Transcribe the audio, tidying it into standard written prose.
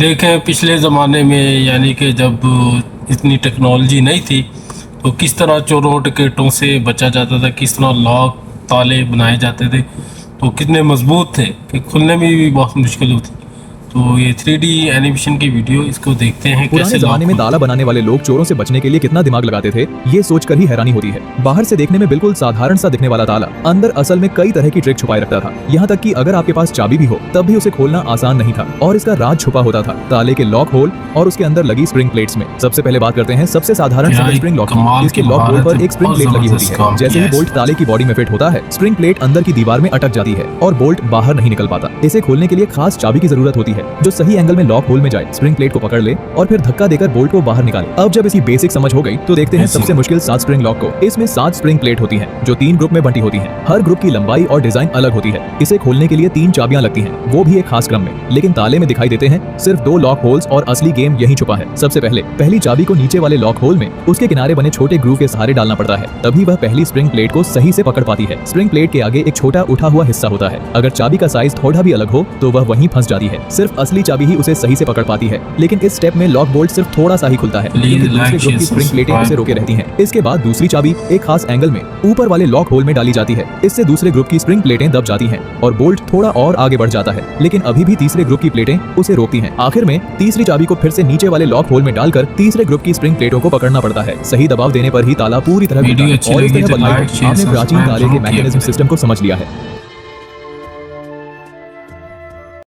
देखें पिछले ज़माने में, यानी कि जब इतनी टेक्नोलॉजी नहीं थी, तो किस तरह चोरों डकैतों से बचा जाता था, किस तरह लॉक ताले बनाए जाते थे, तो कितने मजबूत थे कि खुलने में भी बहुत मुश्किल होती। तो ये 3D एनिमेशन की वीडियो, इसको देखते हैं पुराने कैसे जमाने में ताला बनाने वाले लोग चोरों से बचने के लिए कितना दिमाग लगाते थे, ये सोचकर ही हैरानी होती है। बाहर से देखने में बिल्कुल साधारण सा दिखने वाला ताला अंदर असल में कई तरह की ट्रिक छुपाए रखता था। यहाँ तक कि अगर आपके पास चाबी भी हो तब भी उसे खोलना आसान नहीं था और इसका राज छुपा होता था ताले के लॉक होल और उसके अंदर लगी स्प्रिंग प्लेट्स में। सबसे पहले बात करते हैं सबसे साधारण स्प्रिंग लॉक की। इसके लॉक होल पर एक स्प्रिंग प्लेट लगी होती है। जैसे ही बोल्ट ताले की बॉडी में फिट होता है, स्प्रिंग प्लेट अंदर की दीवार में अटक जाती है और बोल्ट बाहर नहीं निकल पाता। इसे खोलने के लिए खास चाबी की जरूरत होती है जो सही एंगल में लॉक होल में जाए, स्प्रिंग प्लेट को पकड़ ले और फिर धक्का देकर बोल्ट को बाहर निकाले। अब जब इसकी बेसिक समझ हो गई तो देखते हैं सबसे मुश्किल 7 स्प्रिंग लॉक को। इसमें 7 स्प्रिंग प्लेट होती हैं जो 3 ग्रुप में बंटी होती हैं। हर ग्रुप की लंबाई और डिजाइन अलग होती है। इसे खोलने के लिए 3 चाबियां लगती हैं, वो भी एक खास क्रम में। लेकिन ताले में दिखाई देते हैं सिर्फ 2 लॉक होल्स और असली गेम यही छुपा है। सबसे पहले पहली चाबी को नीचे वाले लॉक होल में उसके किनारे बने छोटे ग्रूव के सहारे डालना पड़ता है, तभी वह पहली स्प्रिंग प्लेट को सही से पकड़ पाती है। स्प्रिंग प्लेट के आगे एक छोटा उठा हुआ हिस्सा होता है। अगर चाबी का साइज थोड़ा भी अलग हो तो वह वहीं फंस जाती है। सिर्फ असली चाबी ही उसे सही से पकड़ पाती है। लेकिन इस स्टेप में लॉक बोल्ट सिर्फ थोड़ा सा ही खुलता है क्योंकि दूसरे ग्रुप की स्प्रिंग प्लेटें उसे रोके रहती हैं। इसके बाद दूसरी चाबी एक खास एंगल में ऊपर वाले लॉक होल में डाली जाती है। इससे दूसरे ग्रुप की स्प्रिंग प्लेटें दब जाती हैं और बोल्ट थोड़ा और आगे बढ़ जाता है, लेकिन अभी भी तीसरे ग्रुप की प्लेटें उसे रोकती हैं। आखिर में तीसरी चाबी को फिर से नीचे वाले लॉक होल में डालकर तीसरे ग्रुप की स्प्रिंग प्लेटों को पकड़ना पड़ता है। सही दबाव देने पर ही ताला पूरी तरह खुलता है। और इस तरह आपने प्राचीन ताले के मैकेनिज्म सिस्टम को समझ लिया है।